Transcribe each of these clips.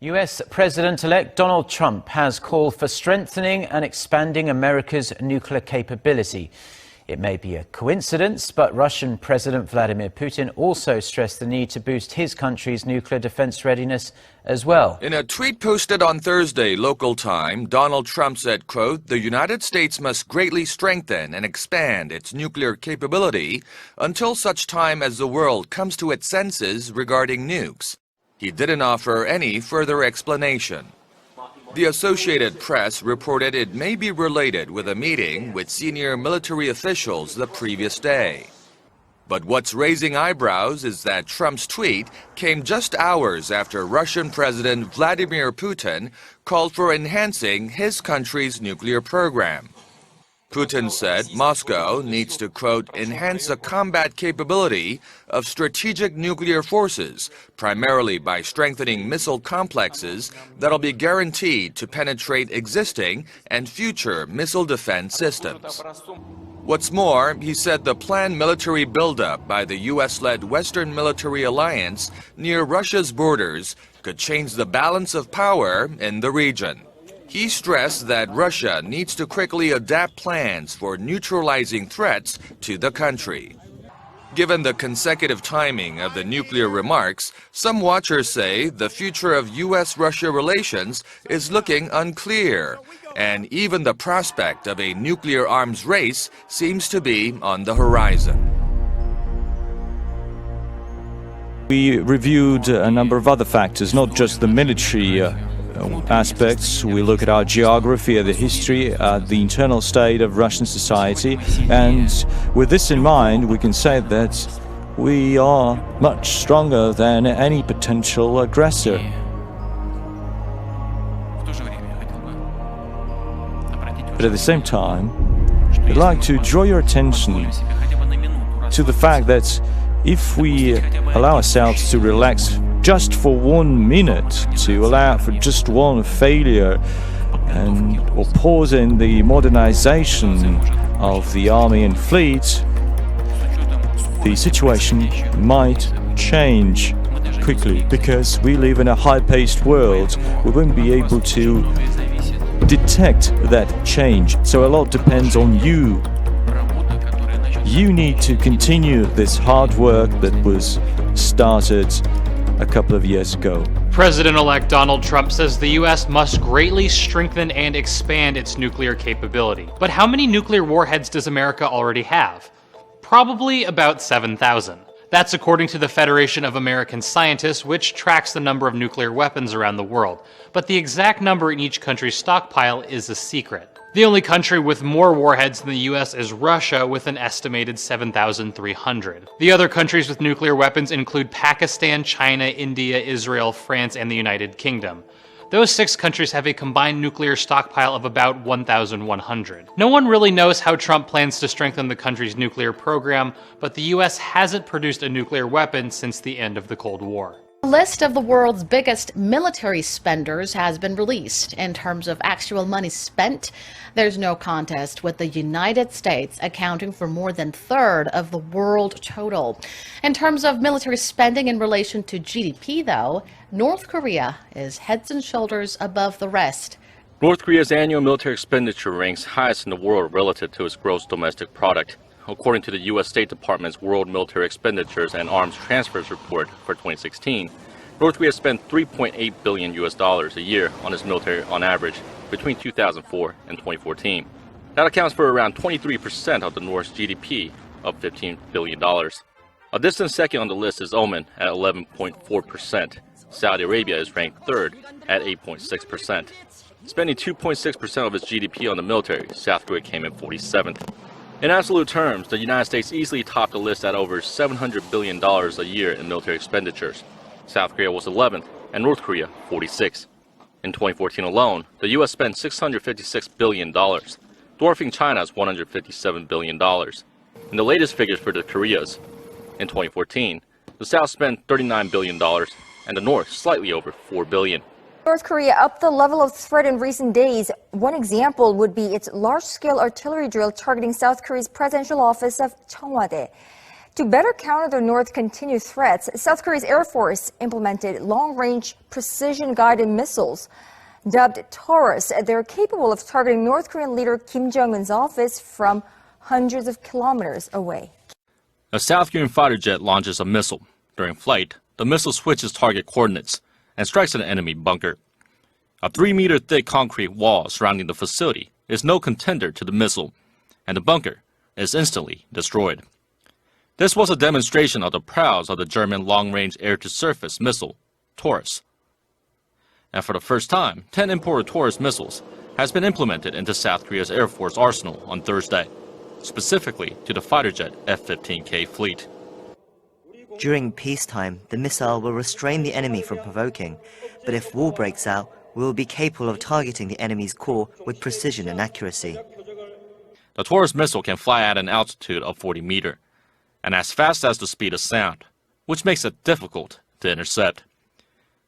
US President-elect Donald Trump has called for strengthening and expanding America's nuclear capability. It may be a coincidence, but Russian President Vladimir Putin also stressed the need to boost his country's nuclear defense readiness as well. In a tweet posted on Thursday local time, Donald Trump said, quote, "The United States must greatly strengthen and expand its nuclear capability until such time as the world comes to its senses regarding nukes." He didn't offer any further explanation. The Associated Press reported it may be related with a meeting with senior military officials the previous day. But what's raising eyebrows is that Trump's tweet came just hours after Russian President Vladimir Putin called for enhancing his country's nuclear program. Putin said Moscow needs to, quote, "enhance the combat capability of strategic nuclear forces, primarily by strengthening missile complexes that'll be guaranteed to penetrate existing and future missile defense systems." What's more, he said the planned military buildup by the US-led Western military alliance near Russia's borders could change the balance of power in the region. He stressed that Russia needs to quickly adapt plans for neutralizing threats to the country. Given the consecutive timing of the nuclear remarks, some watchers say the future of US-Russia relations is looking unclear, and even the prospect of a nuclear arms race seems to be on the horizon. We reviewed a number of other factors, not just the military aspects. We look at our geography, at the history, at the internal state of Russian society, and with this in mind, we can say that we are much stronger than any potential aggressor. But at the same time, I'd like to draw your attention to the fact that if we allow ourselves to relax just for 1 minute, to allow for just one failure or pause in the modernization of the army and fleet, the situation might change quickly, because we live in a high-paced world. We won't be able to detect that change, so a lot depends on you. You need to continue this hard work that was started a couple of years ago. President-elect Donald Trump says the US must greatly strengthen and expand its nuclear capability. But how many nuclear warheads does America already have? Probably about 7,000. That's according to the Federation of American Scientists, which tracks the number of nuclear weapons around the world. But the exact number in each country's stockpile is a secret. The only country with more warheads than the US is Russia, with an estimated 7,300. The other countries with nuclear weapons include Pakistan, China, India, Israel, France, and the United Kingdom. Those 6 countries have a combined nuclear stockpile of about 1,100. No one really knows how Trump plans to strengthen the country's nuclear program, but the US hasn't produced a nuclear weapon since the end of the Cold War. A list of the world's biggest military spenders has been released. In terms of actual money spent, there's no contest, with the United States accounting for more than a third of the world total. In terms of military spending in relation to GDP, though, North Korea is heads and shoulders above the rest. North Korea's annual military expenditure ranks highest in the world relative to its gross domestic product. According to the U.S. State Department's World Military Expenditures and Arms Transfers Report for 2016, North Korea spent $3.8 billion a year on its military on average between 2004 and 2014. That accounts for around 23% of the North's GDP of $15 billion. A distant second on the list is Oman at 11.4%. Saudi Arabia is ranked third at 8.6%. Spending 2.6% of its GDP on the military, South Korea came in 47th. In absolute terms, the United States easily topped the list at over $700 billion a year in military expenditures. South Korea was 11th, and North Korea 46th. In 2014 alone, the U.S. spent $656 billion, dwarfing China's $157 billion. In the latest figures for the Koreas, in 2014, the South spent $39 billion, and the North slightly over $4 billion. North Korea upped the level of threat in recent days. One example would be its large-scale artillery drill targeting South Korea's presidential office of Cheongwade. To better counter the North's continued threats, South Korea's Air Force implemented long-range precision-guided missiles. Dubbed Taurus, they're capable of targeting North Korean leader Kim Jong-un's office from hundreds of kilometers away. A South Korean fighter jet launches a missile. During flight, the missile switches target coordinates and strikes an enemy bunker. A 3-meter thick concrete wall surrounding the facility is no contender to the missile, and the bunker is instantly destroyed. This was a demonstration of the prowess of the German long-range air-to-surface missile, Taurus. And for the first time, 10 imported Taurus missiles has been implemented into South Korea's Air Force arsenal on Thursday, specifically to the fighter jet F-15K fleet. During peacetime, the missile will restrain the enemy from provoking, but if war breaks out, we will be capable of targeting the enemy's core with precision and accuracy. The Taurus missile can fly at an altitude of 40 meters, and as fast as the speed of sound, which makes it difficult to intercept.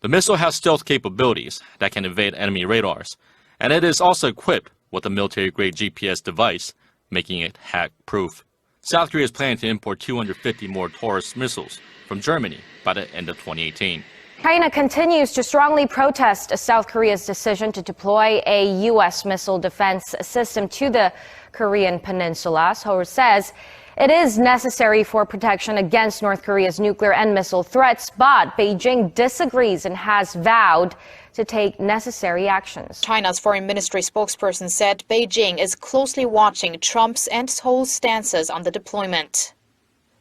The missile has stealth capabilities that can evade enemy radars, and it is also equipped with a military-grade GPS device, making it hack-proof. South Korea is planning to import 250 more Taurus missiles from Germany by the end of 2018. China continues to strongly protest South Korea's decision to deploy a U.S. missile defense system to the Korean peninsula. Seoul says it is necessary for protection against North Korea's nuclear and missile threats, but Beijing disagrees and has vowed to take necessary actions. China's foreign ministry spokesperson said Beijing is closely watching Trump's and Seoul's stances on the deployment.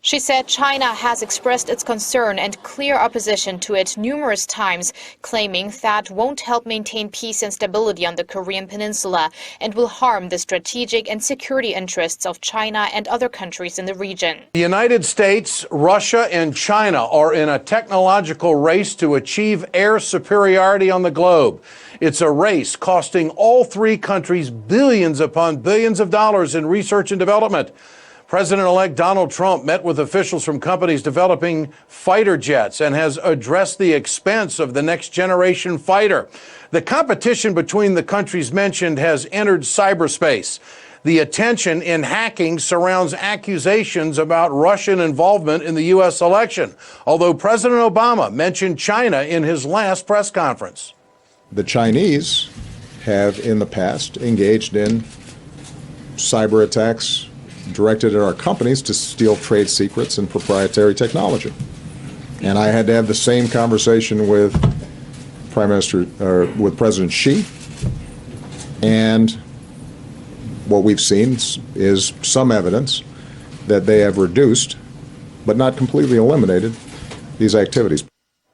She said China has expressed its concern and clear opposition to it numerous times, claiming that won't help maintain peace and stability on the Korean peninsula and will harm the strategic and security interests of China and other countries in the region. The United States, Russia, and China are in a technological race to achieve air superiority on the globe. It's a race costing all three countries billions upon billions of dollars in research and development. President-elect Donald Trump met with officials from companies developing fighter jets and has addressed the expense of the next generation fighter. The competition between the countries mentioned has entered cyberspace. The attention in hacking surrounds accusations about Russian involvement in the U.S. election, although President Obama mentioned China in his last press conference. The Chinese have in the past engaged in cyber attacks directed at our companies to steal trade secrets and proprietary technology. And I had to have the same conversation with with President Xi. And what we've seen is some evidence that they have reduced, but not completely eliminated, these activities.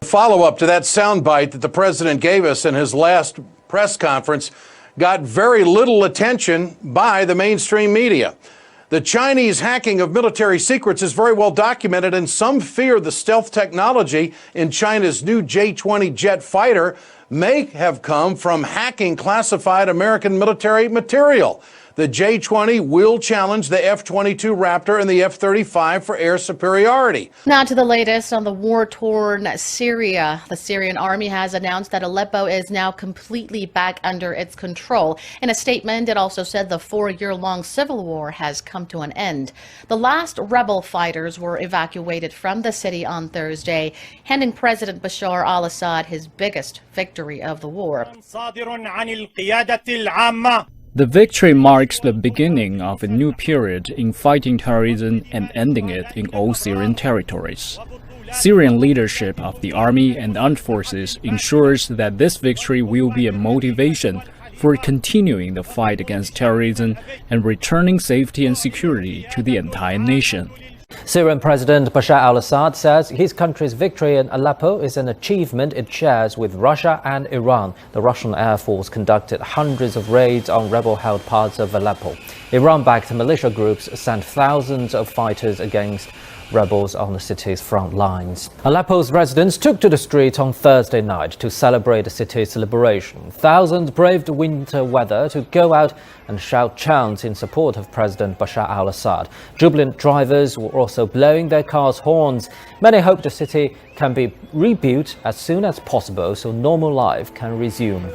Follow-up to that soundbite that the president gave us in his last press conference got very little attention by the mainstream media. The Chinese hacking of military secrets is very well documented, and some fear the stealth technology in China's new J-20 jet fighter may have come from hacking classified American military material. The J-20 will challenge the F-22 Raptor and the F-35 for air superiority. Now to the latest on the war-torn Syria. The Syrian army has announced that Aleppo is now completely back under its control. In a statement, it also said the 4-year-long civil war has come to an end. The last rebel fighters were evacuated from the city on Thursday, handing President Bashar al-Assad his biggest victory of the war. The victory marks the beginning of a new period in fighting terrorism and ending it in all Syrian territories. Syrian leadership of the army and armed forces ensures that this victory will be a motivation for continuing the fight against terrorism and returning safety and security to the entire nation. Syrian President Bashar al-Assad says his country's victory in Aleppo is an achievement it shares with Russia and Iran. The Russian Air Force conducted hundreds of raids on rebel-held parts of Aleppo. Iran-backed militia groups sent thousands of fighters against rebels on the city's front lines. Aleppo's residents took to the street on Thursday night to celebrate the city's liberation. Thousands braved winter weather to go out and shout chants in support of President Bashar al-Assad. Jubilant drivers were also blowing their cars' horns. Many hope the city can be rebuilt as soon as possible so normal life can resume.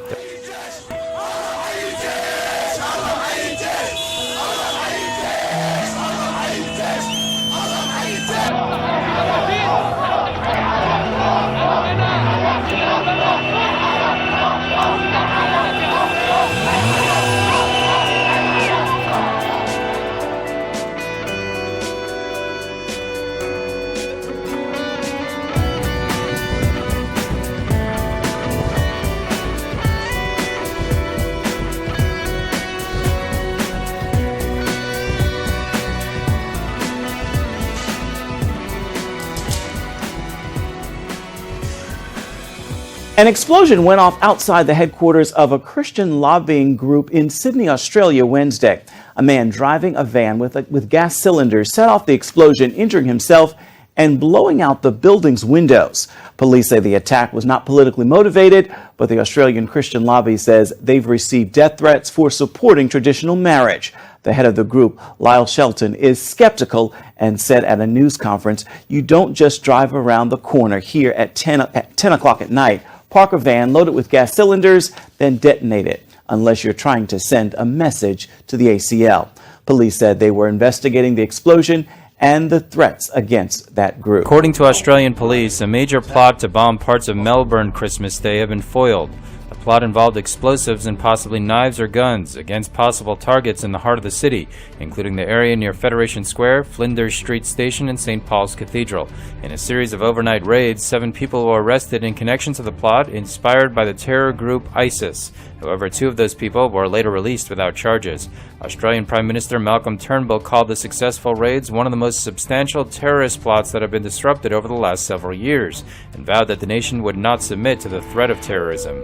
An explosion went off outside the headquarters of a Christian lobbying group in Sydney, Australia, Wednesday. A man driving a van with gas cylinders set off the explosion, injuring himself and blowing out the building's windows. Police say the attack was not politically motivated, but the Australian Christian lobby says they've received death threats for supporting traditional marriage. The head of the group, Lyle Shelton, is skeptical and said at a news conference, "You don't just drive around the corner here at 10 o'clock at night, park a van, load it with gas cylinders, then detonate it, unless you're trying to send a message to the ACL." Police said they were investigating the explosion and the threats against that group. According to Australian police, a major plot to bomb parts of Melbourne Christmas Day have been foiled. The plot involved explosives and possibly knives or guns against possible targets in the heart of the city, including the area near Federation Square, Flinders Street Station, and St. Paul's Cathedral. In a series of overnight raids, 7 people were arrested in connection to the plot, inspired by the terror group ISIS. However, 2 of those people were later released without charges. Australian Prime Minister Malcolm Turnbull called the successful raids one of the most substantial terrorist plots that have been disrupted over the last several years, and vowed that the nation would not submit to the threat of terrorism.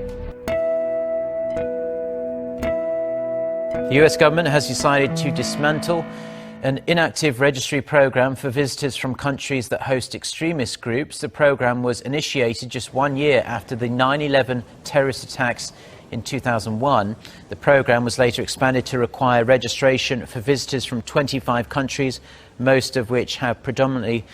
The US government has decided to dismantle an inactive registry program for visitors from countries that host extremist groups. The program was initiated just 1 year after the 9/11 terrorist attacks in 2001. The program was later expanded to require registration for visitors from 25 countries, most of which have predominantly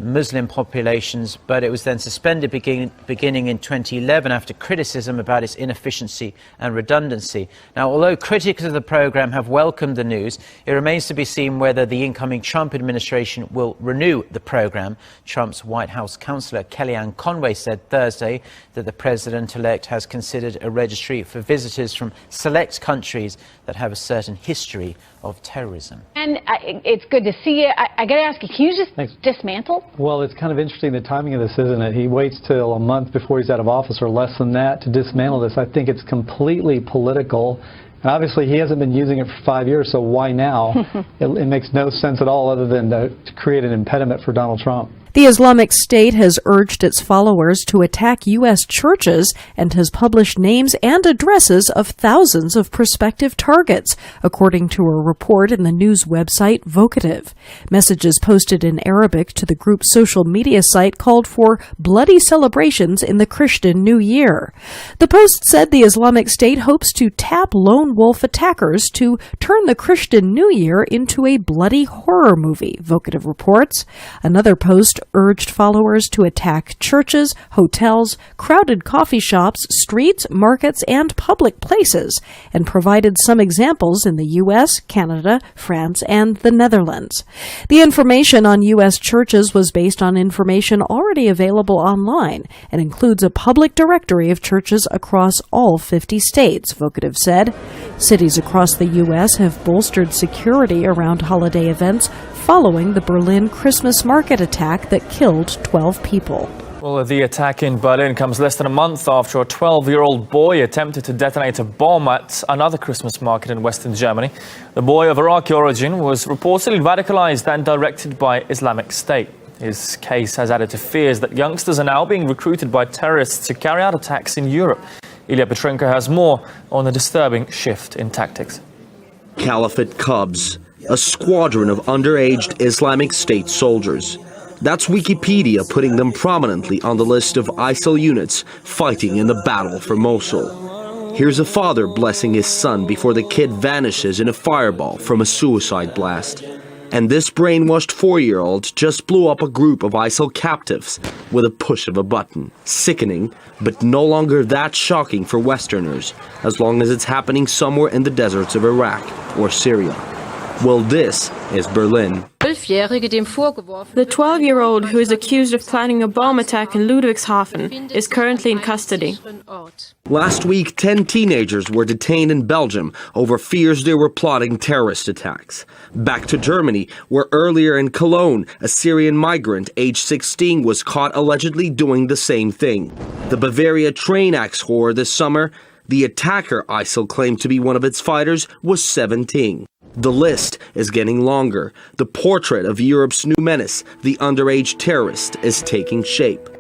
Muslim populations, but it was then suspended beginning in 2011 after criticism about its inefficiency and redundancy. Now, although critics of the program have welcomed the news, it remains to be seen whether the incoming Trump administration will renew the program. Trump's White House counselor Kellyanne Conway said Thursday that the president-elect has considered a registry for visitors from select countries that have a certain history of terrorism. And it's good to see you. I got to ask you, can you just dismantle? Well, it's kind of interesting the timing of this, isn't it? He waits till a month before he's out of office or less than that to dismantle this. I think it's completely political. And obviously, he hasn't been using it for 5 years, so why now? It makes no sense at all other than to create an impediment for Donald Trump. The Islamic State has urged its followers to attack U.S. churches and has published names and addresses of thousands of prospective targets, according to a report in the news website Vocative. Messages posted in Arabic to the group's social media site called for bloody celebrations in the Christian New Year. The post said the Islamic State hopes to tap lone wolf attackers to turn the Christian New Year into a bloody horror movie, Vocative reports. Another post urged followers to attack churches, hotels, crowded coffee shops, streets, markets, and public places, and provided some examples in the U.S., Canada, France, and the Netherlands. The information on U.S. churches was based on information already available online and includes a public directory of churches across all 50 states, Vocative said. Cities across the U.S. have bolstered security around holiday events following the Berlin Christmas market attack that killed 12 people. Well, the attack in Berlin comes less than a month after a 12-year-old boy attempted to detonate a bomb at another Christmas market in Western Germany. The boy of Iraqi origin was reportedly radicalized and directed by Islamic State. His case has added to fears that youngsters are now being recruited by terrorists to carry out attacks in Europe. Ilya Petrenko has more on the disturbing shift in tactics. Caliphate Cubs, a squadron of underage Islamic State soldiers. That's Wikipedia putting them prominently on the list of ISIL units fighting in the battle for Mosul. Here's a father blessing his son before the kid vanishes in a fireball from a suicide blast. And this brainwashed 4-year-old just blew up a group of ISIL captives with a push of a button. Sickening, but no longer that shocking for Westerners, as long as it's happening somewhere in the deserts of Iraq or Syria. Well, this is Berlin. The 12-year-old who is accused of planning a bomb attack in Ludwigshafen is currently in custody. Last week, 10 teenagers were detained in Belgium over fears they were plotting terrorist attacks. Back to Germany, where earlier in Cologne, a Syrian migrant aged 16 was caught allegedly doing the same thing. The Bavaria train axe horror this summer, the attacker ISIL claimed to be one of its fighters was 17. The list is getting longer. The portrait of Europe's new menace, the underage terrorist, is taking shape.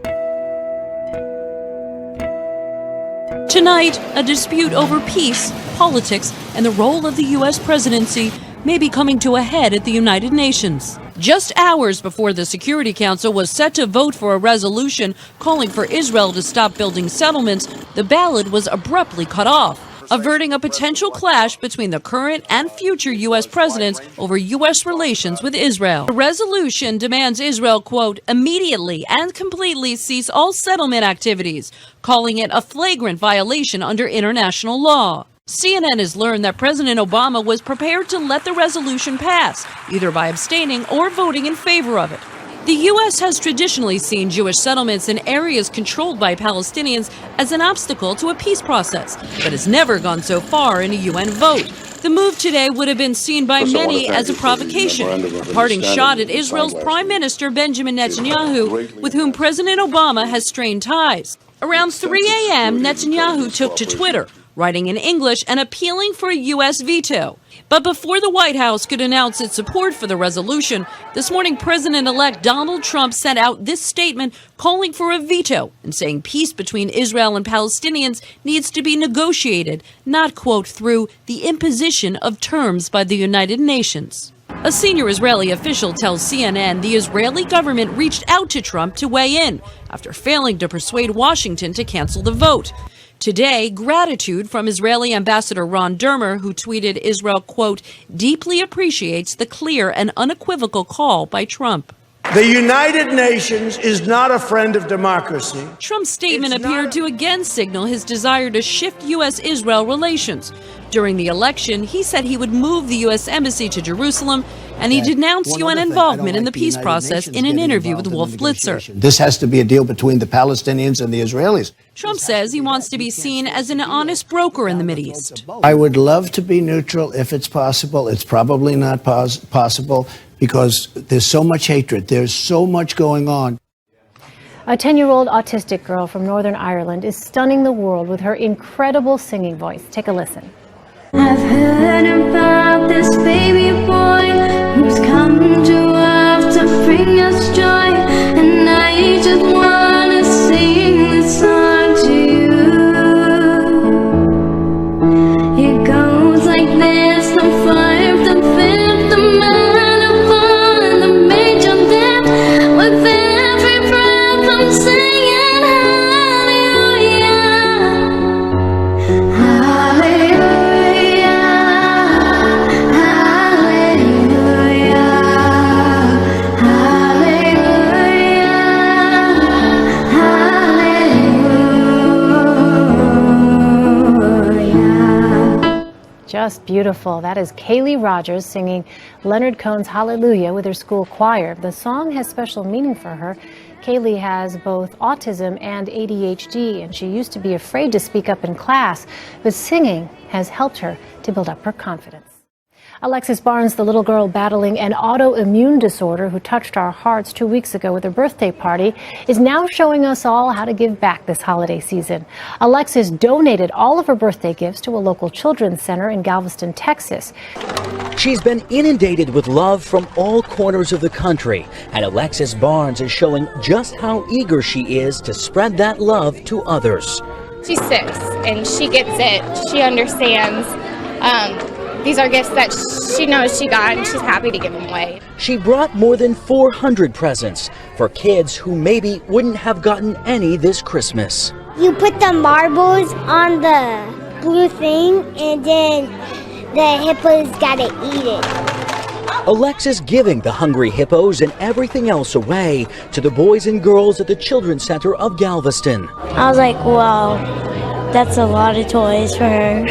Tonight, a dispute over peace, politics, and the role of the U.S. presidency may be coming to a head at the United Nations. Just hours before the Security Council was set to vote for a resolution calling for Israel to stop building settlements, the ballot was abruptly cut off, averting a potential clash between the current and future U.S. presidents over U.S. relations with Israel. The resolution demands Israel, quote, immediately and completely cease all settlement activities, calling it a flagrant violation under international law. CNN has learned that President Obama was prepared to let the resolution pass, either by abstaining or voting in favor of it. The U.S. has traditionally seen Jewish settlements in areas controlled by Palestinians as an obstacle to a peace process, but has never gone so far in a UN vote. The move today would have been seen by many as a provocation, a parting shot at Israel's Prime Minister Benjamin Netanyahu, with whom President Obama has strained ties. Around 3 a.m., Netanyahu took to Twitter, writing in English and appealing for a U.S. veto. But before the White House could announce its support for the resolution, this morning President-elect Donald Trump sent out this statement calling for a veto and saying peace between Israel and Palestinians needs to be negotiated, not, quote, through the imposition of terms by the United Nations. A senior Israeli official tells CNN the Israeli government reached out to Trump to weigh in after failing to persuade Washington to cancel the vote. Today, gratitude from Israeli Ambassador Ron Dermer, who tweeted Israel, quote, deeply appreciates the clear and unequivocal call by Trump. The United Nations is not a friend of democracy. Trump's statement appeared to again signal his desire to shift U.S.-Israel relations. During the election, he said he would move the U.S. Embassy to Jerusalem, and he denounced UN involvement in the peace process in an interview with Wolf Blitzer. This has to be a deal between the Palestinians and the Israelis. Trump says he wants to be seen as an honest broker in the Mideast. I would love to be neutral if it's possible. It's probably not possible because there's so much hatred. There's so much going on. A 10-year-old autistic girl from Northern Ireland is stunning the world with her incredible singing voice. Take a listen. I've heard about this baby boy who's come to earth to bring us joy, and I just want to sing this song to you. It goes like this: the 4th, the 5th, the minor fall, and the major dip. With every breath I'm singing hallelujah, hallelujah. Just beautiful. That is Kaylee Rogers singing Leonard Cohen's Hallelujah with her school choir. The song has special meaning for her. Kaylee has both autism and ADHD, and she used to be afraid to speak up in class, but singing has helped her to build up her confidence. Alexis Barnes, the little girl battling an autoimmune disorder who touched our hearts 2 weeks ago with her birthday party, is now showing us all how to give back this holiday season. Alexis donated all of her birthday gifts to a local children's center in Galveston, Texas. She's been inundated with love from all corners of the country, and Alexis Barnes is showing just how eager she is to spread that love to others. She's 6 and she gets it. She understands. These are gifts that she knows she got, and she's happy to give them away. She brought more than 400 presents for kids who maybe wouldn't have gotten any this Christmas. You put the marbles on the blue thing, and then the hippos gotta eat it. Alexis giving the hungry hippos and everything else away to the boys and girls at the Children's Center of Galveston. I was like, wow, that's a lot of toys for her.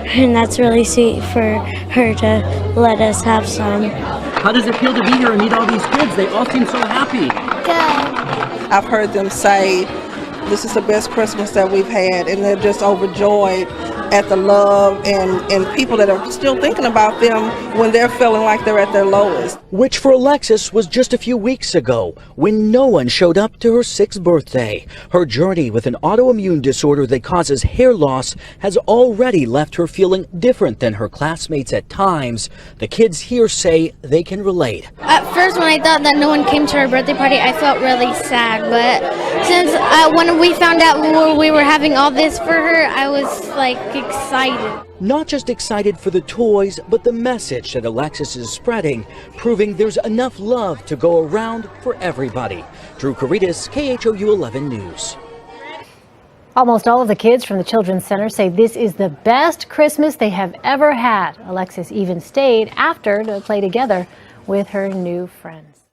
And that's really sweet for her to let us have some. How does it feel to be here and meet all these kids? They all seem so happy. Good. I've heard them say this is the best Christmas that we've had, and they're just overjoyed at the love and people that are still thinking about them when they're feeling like they're at their lowest. Which for Alexis was just a few weeks ago when no one showed up to her 6th birthday. Her journey with an autoimmune disorder that causes hair loss has already left her feeling different than her classmates at times. The kids here say they can relate. At first, when I thought that no one came to her birthday party, I felt really sad. But since when we found out we were having all this for her, I was like excited. Not just excited for the toys, but the message that Alexis is spreading, proving there's enough love to go around for everybody. Drew Caritas, KHOU 11 News. Almost all of the kids from the Children's Center say this is the best Christmas they have ever had. Alexis even stayed after to play together with her new friends.